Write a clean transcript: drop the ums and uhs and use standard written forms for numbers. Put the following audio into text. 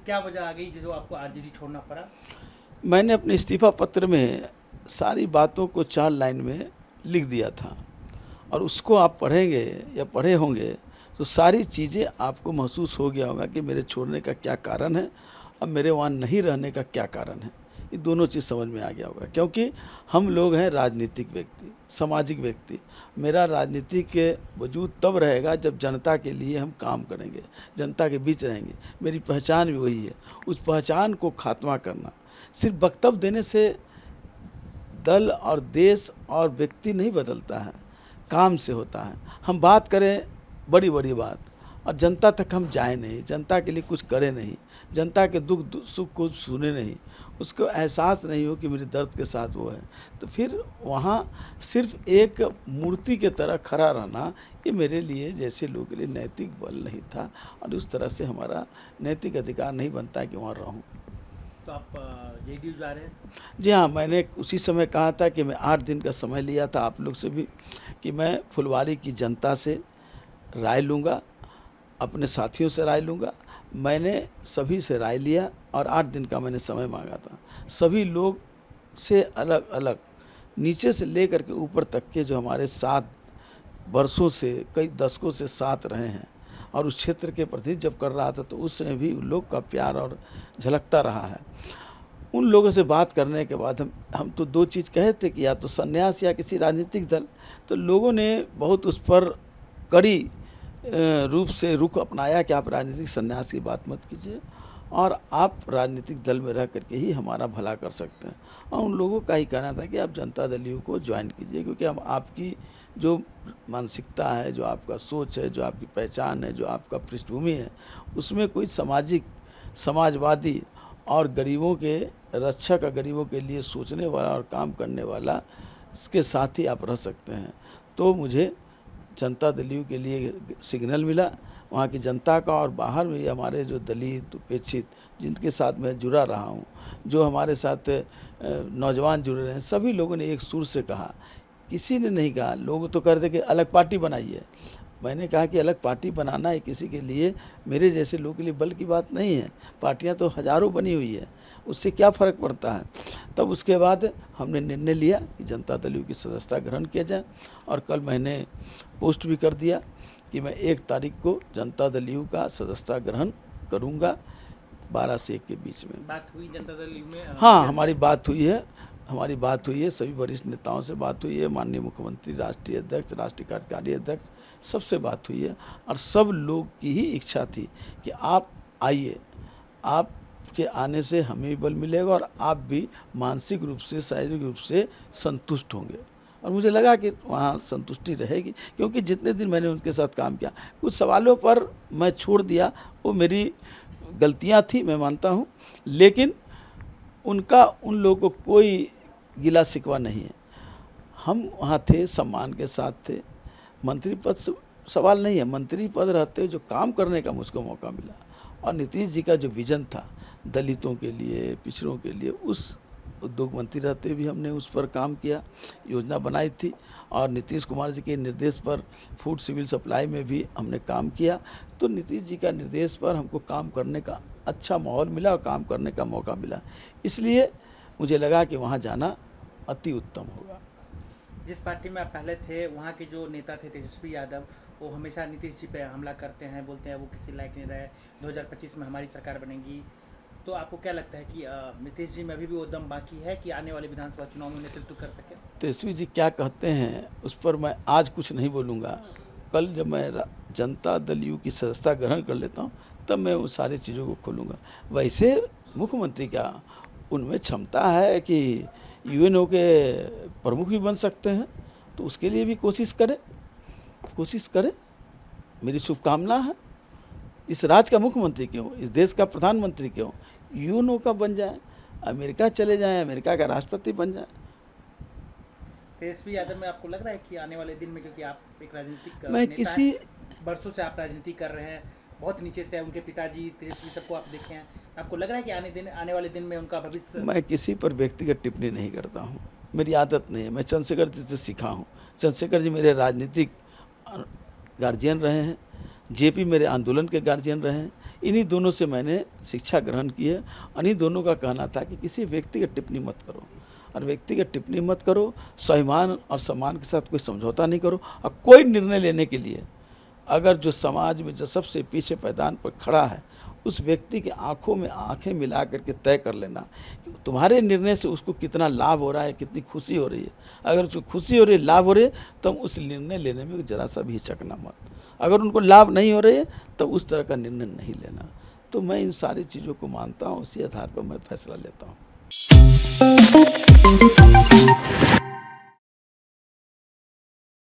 क्या वजह आ गई जो आपको आरजेडी छोड़ना पड़ा? मैंने अपने इस्तीफा पत्र में सारी बातों को 4 लाइन में लिख दिया था और उसको आप पढ़ेंगे या पढ़े होंगे तो सारी चीज़ें आपको महसूस हो गया होगा कि मेरे छोड़ने का क्या कारण है और मेरे वहाँ नहीं रहने का क्या कारण है। ये दोनों चीज़ समझ में आ गया होगा, क्योंकि हम लोग हैं राजनीतिक व्यक्ति, सामाजिक व्यक्ति। मेरा राजनीति के वजूद तब रहेगा जब जनता के लिए हम काम करेंगे, जनता के बीच रहेंगे। मेरी पहचान भी वही है। उस पहचान को खात्मा करना सिर्फ वक्तव्य देने से दल और देश और व्यक्ति नहीं बदलता है, काम से होता है। हम बात करें बड़ी बड़ी बात और जनता तक हम जाए नहीं, जनता के लिए कुछ करें नहीं, जनता के दुख सुख को सुने नहीं, उसको एहसास नहीं हो कि मेरे दर्द के साथ वो है, तो फिर वहाँ सिर्फ एक मूर्ति के तरह खड़ा रहना ये मेरे लिए जैसे लोगों के लिए नैतिक बल नहीं था और उस तरह से हमारा नैतिक अधिकार नहीं बनता है कि वहाँ रहूँ। तो आप जेडीयू जा रहे हैं? जी हाँ, मैंने उसी समय कहा था कि मैं 8 दिन का समय लिया था आप लोग से भी कि मैं फुलवारी की जनता से राय लूँगा, अपने साथियों से राय लूँगा। मैंने सभी से राय लिया और 8 दिन का मैंने समय मांगा था। सभी लोग से अलग अलग नीचे से लेकर के ऊपर तक के जो हमारे 7 वर्षों से कई दशकों से साथ रहे हैं और उस क्षेत्र के प्रति जब कर रहा था तो उसमें भी उन लोग का प्यार और झलकता रहा है। उन लोगों से बात करने के बाद हम तो 2 चीज़ कहे थे कि या तो संन्यास या किसी राजनीतिक दल, तो लोगों ने बहुत उस पर कड़ी रूप से रुख अपनाया कि आप राजनीतिक संन्यास की बात मत कीजिए और आप राजनीतिक दल में रह करके ही हमारा भला कर सकते हैं। और उन लोगों का ही कहना था कि आप जनता दल को ज्वाइन कीजिए, क्योंकि हम आपकी जो मानसिकता है, जो आपका सोच है, जो आपकी पहचान है, जो आपका पृष्ठभूमि है, उसमें कोई सामाजिक, समाजवादी और गरीबों के रक्षक, गरीबों के लिए सोचने वाला और काम करने वाला, इसके साथ ही आप रह सकते हैं। तो मुझे जनता दल के लिए सिग्नल मिला, वहाँ की जनता का और बाहर में हमारे जो दलित उपेक्षित जिनके साथ मैं जुड़ा रहा हूँ, जो हमारे साथ नौजवान जुड़े रहे हैं, सभी लोगों ने एक सुर से कहा। किसी ने नहीं कहा, लोग तो कहते कि अलग पार्टी बनाइए। मैंने कहा कि अलग पार्टी बनाना है किसी के लिए, मेरे जैसे लोगों के लिए बल की बात नहीं है। पार्टियां तो हज़ारों बनी हुई है, उससे क्या फ़र्क पड़ता है। तब उसके बाद हमने निर्णय लिया कि जनता दल की सदस्यता ग्रहण किया जाए और कल मैंने पोस्ट भी कर दिया कि मैं 1 तारीख को जनता दल का सदस्यता ग्रहण करूँगा 12 से 1 के बीच में। बात हुई जनता दल में? हाँ, हमारी बात हुई है, सभी वरिष्ठ नेताओं से बात हुई है, माननीय मुख्यमंत्री, राष्ट्रीय अध्यक्ष, राष्ट्रीय कार्यकारी अध्यक्ष, सबसे बात हुई है और सब लोग की ही इच्छा थी कि आप आइए, आपके आने से हमें भी बल मिलेगा और आप भी मानसिक रूप से, शारीरिक रूप से संतुष्ट होंगे। और मुझे लगा कि वहाँ संतुष्टि रहेगी, क्योंकि जितने दिन मैंने उनके साथ काम किया, कुछ सवालों पर मैं छोड़ दिया, वो मेरी गलतियाँ थी, मैं मानता हूँ, लेकिन उनका उन लोगों को कोई गिला शिकवा नहीं है। हम वहाँ थे, सम्मान के साथ थे। मंत्री पद से सवाल नहीं है, मंत्री पद रहते जो काम करने का मुझको मौका मिला और नीतीश जी का जो विजन था दलितों के लिए, पिछड़ों के लिए, उस उद्योग मंत्री रहते भी हमने उस पर काम किया, योजना बनाई थी और नीतीश कुमार जी के निर्देश पर फूड सिविल सप्लाई में भी हमने काम किया। तो नीतीश जी का निर्देश पर हमको काम करने का अच्छा माहौल मिला और काम करने का मौका मिला, इसलिए मुझे लगा कि वहाँ जाना अति उत्तम होगा। जिस पार्टी में आप पहले थे, वहाँ के जो नेता थे तेजस्वी यादव, वो हमेशा नीतीश जी पे हमला करते हैं, बोलते हैं वो किसी लायक नहीं रहे, 2025 में हमारी सरकार बनेगी। तो आपको क्या लगता है कि नीतीश जी में अभी भी वो दम बाकी है कि आने वाले विधानसभा चुनाव में नेतृत्व कर सके? तेजस्वी जी क्या कहते हैं उस पर मैं आज कुछ नहीं बोलूँगा। कल जब मैं जनता दल की सदस्यता ग्रहण कर लेता हूँ तब मैं उन सारी चीज़ों को खोलूँगा। वैसे मुख्यमंत्री का उनमें क्षमता है कि यूएनओ के प्रमुख भी बन सकते हैं, तो उसके लिए भी कोशिश करें। मेरी शुभकामना है। इस राज्य का मुख्यमंत्री क्यों, इस देश का प्रधानमंत्री क्यों, यूएनओ का बन जाए, अमेरिका चले जाएं, अमेरिका का राष्ट्रपति बन जाए। तेजस्वी यादव में आपको लग रहा है कि आने वाले दिन में, क्योंकि आप एक राजनीतिक मैं नेता किसी हैं, वर्षों से आप राजनीति कर रहे हैं, बहुत नीचे से उनके पिताजी तेजस्वी सबको आप देखे हैं, आपको लग रहा है कि आने वाले दिन में उनका भविष्य? मैं किसी पर व्यक्तिगत टिप्पणी नहीं करता हूँ, मेरी आदत नहीं है। मैं चंद्रशेखर जी से सीखा हूँ। चंद्रशेखर जी मेरे राजनीतिक गार्जियन रहे हैं, जेपी मेरे आंदोलन के गार्जियन रहे हैं, इन्हीं दोनों से मैंने शिक्षा ग्रहण की है। इन्हीं दोनों का कहना था कि किसी व्यक्तिगत टिप्पणी मत करो, और व्यक्तिगत टिप्पणी मत करो, स्वाभिमान और सम्मान के साथ कोई समझौता नहीं करो। और कोई निर्णय लेने के लिए अगर जो समाज में जो सबसे पीछे पैदान पर खड़ा है, उस व्यक्ति की आंखों में आंखें मिला करके तय कर लेना कि तुम्हारे निर्णय से उसको कितना लाभ हो रहा है, कितनी खुशी हो रही है। अगर उसको खुशी हो रही है, लाभ हो रही है, तब उस निर्णय लेने में ज़रा सा भी हिचकना मत। अगर उनको लाभ नहीं हो रही है, तब उस तरह का निर्णय नहीं लेना। तो मैं इन सारी चीज़ों को मानता हूँ, उसी आधार पर मैं फैसला लेता हूँ।